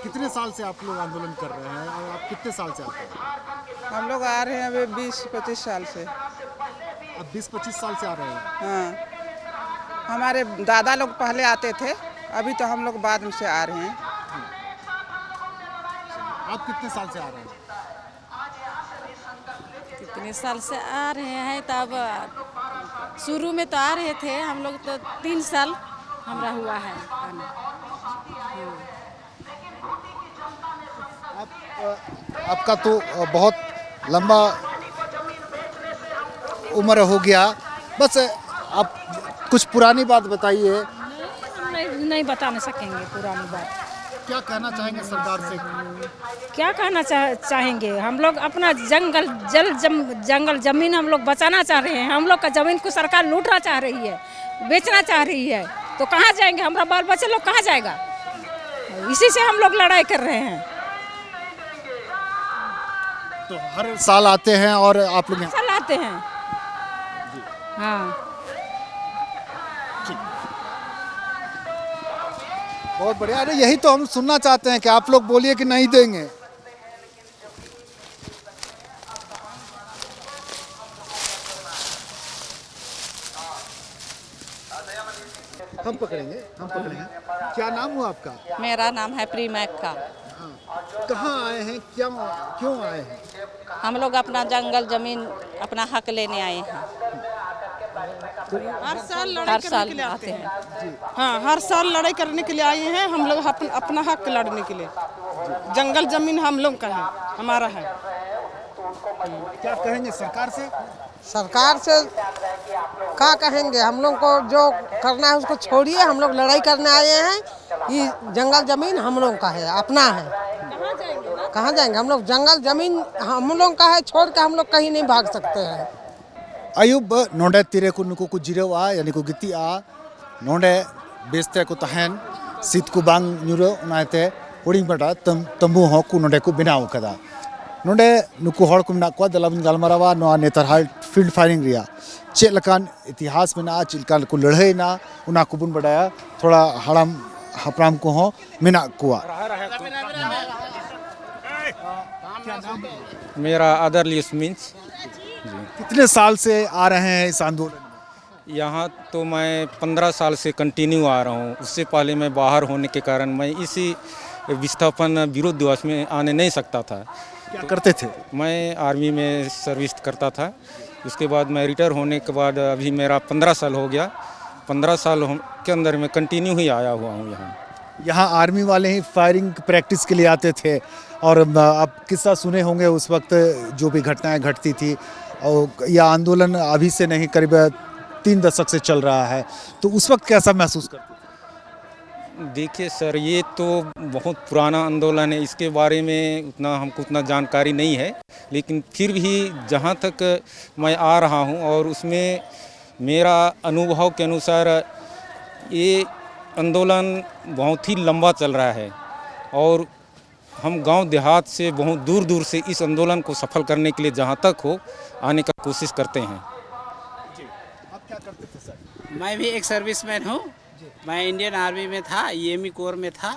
कितने साल से आप लोग आंदोलन कर रहे हैं और आप कितने साल से आते हैं? हम लोग आ रहे हैं अभी 20-25 साल से। अब 20-25 साल से आ रहे हैं। हाँ, हमारे दादा लोग पहले आते थे, अभी तो हम लोग बाद में से आ रहे हैं। आप कितने साल से आ रहे हैं? कितने साल से आ रहे हैं, तब शुरू में तो आ रहे थे हम लोग, तो 3 साल हमारा हुआ है आना। आपका तो बहुत लंबा उम्र हो गया, बस आप कुछ पुरानी बात बताइए। नहीं बता नहीं सकेंगे पुरानी बात। क्या कहना चाहेंगे सरकार से? क्या कहना चाहेंगे, हम लोग अपना जंगल जमीन हम लोग बचाना चाह रहे हैं। हम लोग का जमीन को सरकार लूटना चाह रही है, बेचना चाह रही है, तो कहाँ जाएंगे? हमारा बाल बच्चे लोग कहाँ जाएगा? इसी से हम लोग लड़ाई कर रहे हैं। तो हर साल आते हैं और आप लोग यहाँ साल आते हैं। हाँ, बहुत बढ़िया। अरे यही तो हम सुनना चाहते हैं कि आप लोग बोलिए कि नहीं देंगे। हम पकड़ेंगे। क्या नाम हुआ आपका? मेरा नाम है प्रीमैक का। कहाँ आए हैं, क्यों आए हैं? हम लोग अपना जंगल जमीन अपना हक लेने आए हैं। हर साल लड़ाई हर करने साल के लिए आते हैं। हाँ, हर साल लड़ाई करने के लिए आए हैं हम लोग, अपना हक लड़ने के लिए। जंगल जमीन हम लोग का है, हमारा है। क्या कहेंगे सरकार से? सरकार से क्या कहेंगे, हम लोग को जो करना है उसको छोड़िए, हम लोग लड़ाई करने आए हैं। ये जंगल जमीन हम लोग का है, अपना है। कहाँ जाएंगे हम लोग? जंगल जमीन हम लोग का है, छोड़ के हम लोग कहीं नहीं भाग सकते हैं। Ayub nonde tire ku nuku ku jirewa yani ku giti a nonde beste ku tahen sit ku bang nyuro unaite horing bata tambu ho ku nonde ku binaw kada nonde nuku hor ku mena ko dalam galmarawa no Netherhalt field firing ria चे Lacan इतिहास में ना चिलकान को लड़े ना उना को बुन बढ़ाया थोड़ा हड़म हपराम को हो मिना कुआ। मेरा अदरलियस मीन्स। कितने साल से आ रहे हैं इस आंदोलन में? यहाँ तो मैं 15 साल से कंटिन्यू आ रहा हूँ। उससे पहले मैं बाहर होने के कारण मैं इसी विस्थापन विरोध दिवस में आने नहीं सकता था। क्या करते थे? मैं आर्मी में सर्विस करता था। उसके बाद मैं रिटायर होने के बाद अभी मेरा 15 साल हो गया। 15 साल के अंदर मैं कंटिन्यू ही आया हुआ हूँ यहाँ। यहाँ आर्मी वाले ही फायरिंग प्रैक्टिस के लिए आते थे और आप किस्सा सुने होंगे उस वक्त जो भी घटनाएं घटती थी। और यह आंदोलन अभी से नहीं, करीब 3 दशक से चल रहा है, तो उस वक्त कैसा महसूस करते थे? देखिए सर, ये तो बहुत पुराना आंदोलन है, इसके बारे में हमको उतना जानकारी नहीं है, लेकिन फिर भी जहाँ तक मैं आ रहा हूँ और उसमें मेरा अनुभव के अनुसार ये आंदोलन बहुत ही लंबा चल रहा है और हम गांव देहात से बहुत दूर दूर से इस आंदोलन को सफल करने के लिए जहां तक हो आने का कोशिश करते हैं। आप क्या करते थे सर? मैं भी एक सर्विसमैन हूँ। मैं इंडियन आर्मी में था, EME कोर में था,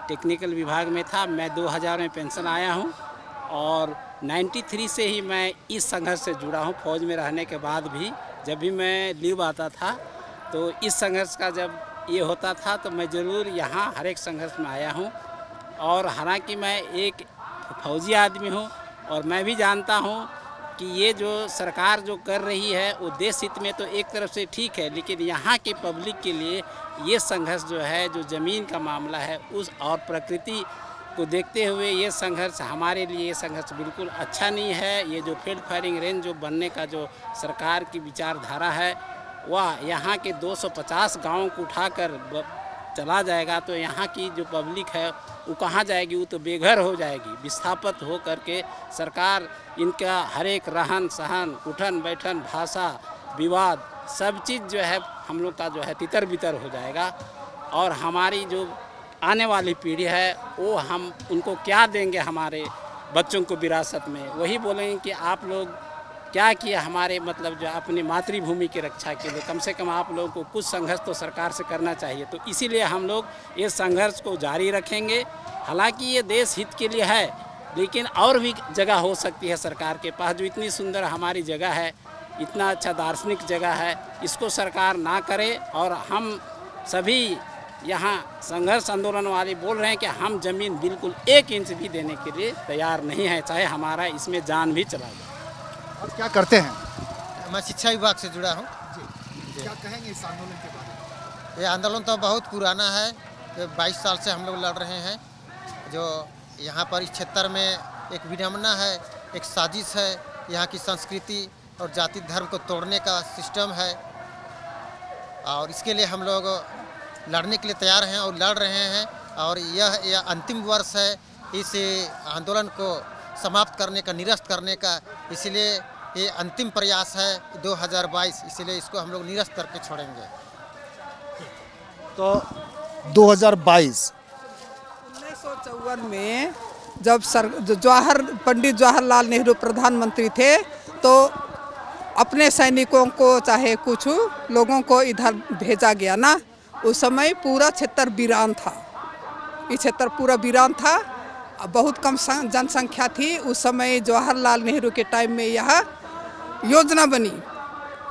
टेक्निकल विभाग में था। मैं 2000 में पेंशन आया हूँ और 93 से ही मैं इस संघर्ष से जुड़ा हूँ। फौज में रहने के बाद भी जब भी मैं लीव आता था तो इस संघर्ष का जब ये होता था तो मैं ज़रूर यहाँ हर एक संघर्ष में आया हूँ। और हालांकि मैं एक फौजी आदमी हूँ और मैं भी जानता हूँ कि ये जो सरकार जो कर रही है वो देश हित में तो एक तरफ से ठीक है, लेकिन यहाँ के पब्लिक के लिए ये संघर्ष जो है, जो ज़मीन का मामला है उस और प्रकृति को देखते हुए ये संघर्ष हमारे लिए ये संघर्ष बिल्कुल अच्छा नहीं है। ये जो फील्ड फायरिंग रेंज जो बनने का जो सरकार की विचारधारा है वह यहाँ के 250 गाँव को उठाकर चला जाएगा तो यहाँ की जो पब्लिक है वो कहाँ जाएगी, वो तो बेघर हो जाएगी। विस्थापित हो करके सरकार इनका हर एक रहन सहन, उठन बैठन, भाषा, विवाद सब चीज़ जो है हम लोग का जो है तितर बितर हो जाएगा। और हमारी जो आने वाली पीढ़ी है वो हम उनको क्या देंगे, हमारे बच्चों को विरासत में वही बोलेंगे कि आप लोग क्या किया हमारे मतलब जो अपनी मातृभूमि की रक्षा के लिए, कम से कम आप लोगों को कुछ संघर्ष तो सरकार से करना चाहिए। तो इसीलिए हम लोग ये संघर्ष को जारी रखेंगे। हालांकि ये देश हित के लिए है, लेकिन और भी जगह हो सकती है सरकार के पास। जो इतनी सुंदर हमारी जगह है, इतना अच्छा दार्शनिक जगह है, इसको सरकार ना करे। और हम सभी यहाँ संघर्ष आंदोलन वाले बोल रहे हैं कि हम ज़मीन बिल्कुल 1 इंच भी देने के लिए तैयार नहीं है, चाहे हमारा इसमें जान भी चला जाए। और क्या करते हैं? मैं शिक्षा विभाग से जुड़ा हूँ। क्या कहेंगे इस आंदोलन के बारे में? ये आंदोलन तो बहुत पुराना है, 22 साल से हम लोग लड़ रहे हैं। जो यहाँ पर इस क्षेत्र में एक विडंबना है, एक साजिश है, यहाँ की संस्कृति और जाति धर्म को तोड़ने का सिस्टम है। और इसके लिए हम लोग लड़ने के लिए तैयार हैं और लड़ रहे हैं। और यह अंतिम वर्ष है इस आंदोलन को समाप्त करने का, निरस्त करने का। इसलिए ये अंतिम प्रयास है 2022, इसलिए इसको हम लोग निरस्त करके छोड़ेंगे। तो 2022 1954 में जब पंडित जवाहरलाल नेहरू प्रधानमंत्री थे तो अपने सैनिकों को चाहे कुछ लोगों को इधर भेजा गया ना। उस समय पूरा क्षेत्र वीरान था, ये क्षेत्र पूरा वीरान था, बहुत कम जनसंख्या थी। उस समय जवाहरलाल नेहरू के टाइम में यह योजना बनी,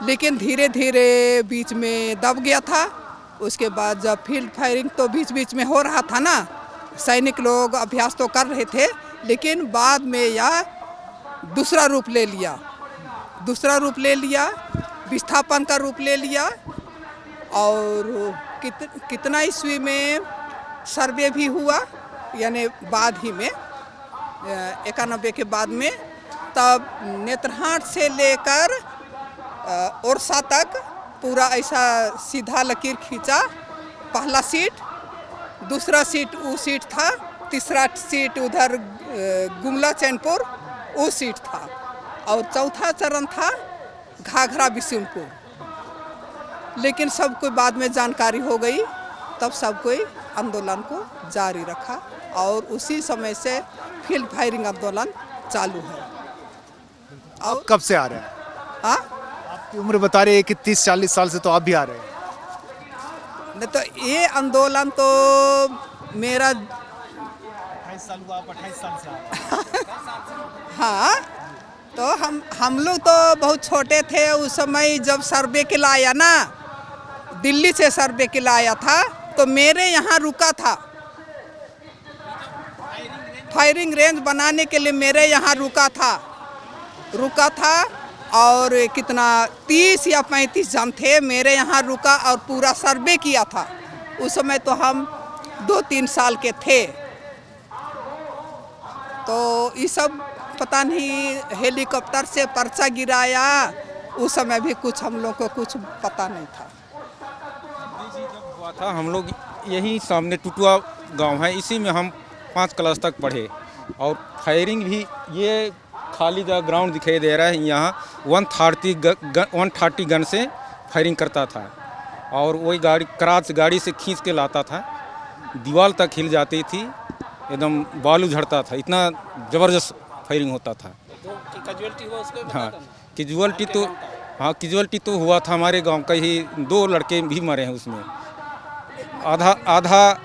लेकिन धीरे धीरे बीच में दब गया था। उसके बाद जब फील्ड फायरिंग तो बीच बीच में हो रहा था ना, सैनिक लोग अभ्यास तो कर रहे थे, लेकिन बाद में यह दूसरा रूप ले लिया, विस्थापन का रूप ले लिया। और कितना ईस्वी में सर्वे भी हुआ, यानी बाद ही में 91 के बाद में, तब नेत्रहाट से लेकर ओरछा तक पूरा ऐसा सीधा लकीर खींचा। पहला सीट, दूसरा सीट वो सीट था, तीसरा सीट उधर गुमला चैनपुर वो सीट था, और चौथा चरण था घाघरा बिशुनपुर। लेकिन सब कोई बाद में जानकारी हो गई, तब सब कोई आंदोलन को जारी रखा और उसी समय से फील्ड फायरिंग आंदोलन चालू है। और कब से आ रहे हैं? हाँ, आपकी उम्र बता रही है कि 30-40 साल से तो आप भी आ रहे हैं। नहीं तो ये आंदोलन तो मेरा 28 साल हुआ, आप 28 साल से आ रहे हैं। हाँ, तो हम लोग तो बहुत छोटे थे उस समय जब सर्वे के लिए आया ना, दिल्ली से सर्वे के लिए आया था, तो मेरे यहाँ रुका था। फायरिंग रेंज बनाने के लिए मेरे यहाँ रुका था और कितना 30 या 35 जन थे मेरे यहाँ रुका और पूरा सर्वे किया था। उस समय तो हम 2-3 साल के थे। तो ये सब पता नहीं, हेलीकॉप्टर से पर्चा गिराया, उस समय भी कुछ हम लोग को कुछ पता नहीं था। हुआ था, हम लोग यही सामने टुटुआ गांव है, इसी में हम 5 क्लास तक पढ़े। और फायरिंग भी ये खाली का ग्राउंड दिखाई दे रहा है, यहाँ 130 गन से फायरिंग करता था और वही क्राच गाड़ी से खींच के लाता था, दीवार तक हिल जाती थी, एकदम बालू झड़ता था, इतना ज़बरदस्त फायरिंग होता था। कैजुअल्टी तो हुआ था हमारे गांव का ही, 2 लड़के भी मरे हैं उसमें। आधा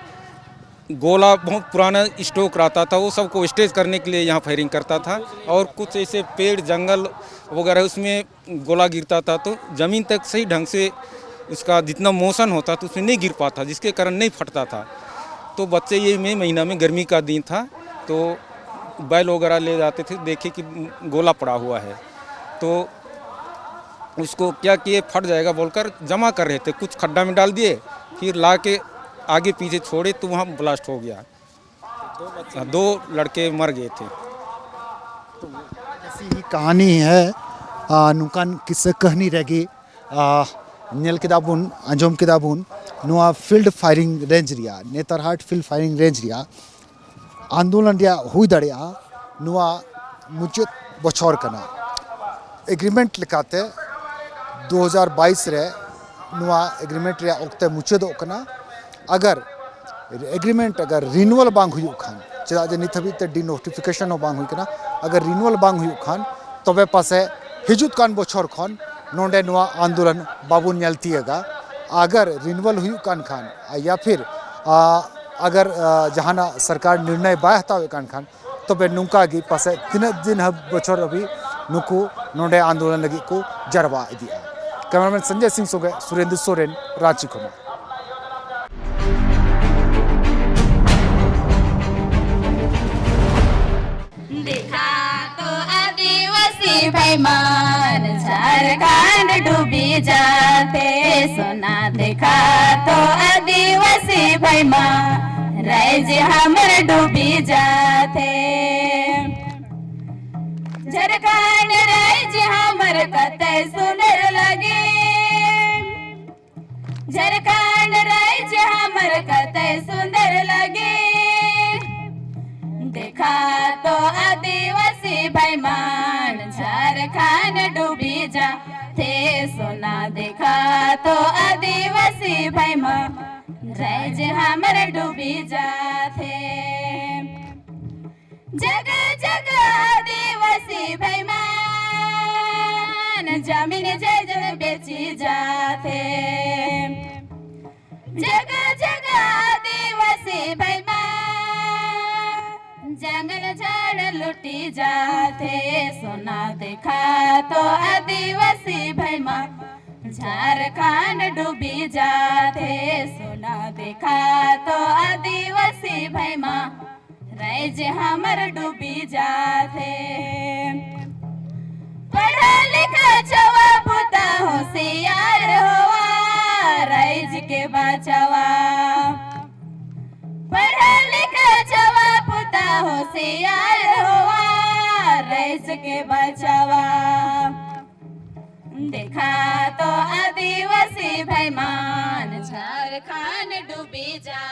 गोला बहुत पुराना स्टॉक रहता था, वो सबको स्टेज करने के लिए यहाँ फायरिंग करता था। और कुछ ऐसे पेड़ जंगल वगैरह उसमें गोला गिरता था, तो ज़मीन तक सही ढंग से उसका जितना मोशन होता था उसमें नहीं गिर पाता, जिसके कारण नहीं फटता था। तो बच्चे ये मई महीना में गर्मी का दिन था, तो बैल वगैरह ले जाते थे, देखे कि गोला पड़ा हुआ है, तो उसको क्या किए, फट जाएगा बोलकर जमा कर रहे थे, कुछ खड्डा में डाल दिए, फिर ला के आगे पीछे छोड़े तो वहाँ ब्लास्ट हो गया। 2 लड़के मर गए थे। ऐसी ही कहानी है नुकान किस्सा कहनी रहेगी नेल किताबुन अंजम किताबुन नुआ फील्ड फायरिंग रेंज रिया नेतरहाट फील्ड फायरिंग रेंज रिया आंदोलन रिया हुई दड़िया नुआ मुचत बछर कना एग्रीमेंट लिखाते 2022 रे नुआ एग्रीमेंट रिया ओक्ते मुचत कना अगर एग्रीमेंट अगर रिन्यूअल बांग हुई खान चेदा जे नित हबीते डी नोटिफिकेशन हो बांग हुई कना अगर रिन्यूअल बांग हुई खान तबे पासे हिजुत कान बछर खन नोंडे नुआ आंदोलन बाबुन नेलतीएगा अगर रिन्यूअल हुई कान खान या फिर अगर जहाना सरकार निर्णय बाय हतावे कान खान तबे नुका गी पासे तीन दिन बछर अभी नुकु नोंडे आंदोलन लगी को जरवा इदिया। कैमरामैन संजय सिंह सोगे सुरेंद्र सोरेन रांची खन। देखा तो आदिवासी भाईमान झारखंड डूबी जाते सोना देखा तो आदिवासी भाईमान राज्य हमर डूबी जाते झारखंड राज्य हमर कते सुंदर लगे झारखंड राज्य हमर कते सुंदर लगे देखा तो आदिवासी भाईमान झारखंड डूबी जाते सोना देखा तो आदिवासी भाईमान राज्य हमर डूबी जाते जगह जगह आदिवासी भाईमान जमीन जायदाद बेची जाते जगह जगह आदिवासी भाईमान जंगल झाड़ लुटी जाते सोना देखा तो आदिवासी भाईमान झारखंड डूबी जाते सोना देखा तो आदिवासी भाईमान राज्य हमर डूबी जाते पढ़ा लिखा छवा पुता होशियार होवा राज्य के बचावा पढ़ा लिखा छवा पुता होशियार होवा राज्य के बचावा देखा तो आदिवासी भाईमान झारखंड डूबी जा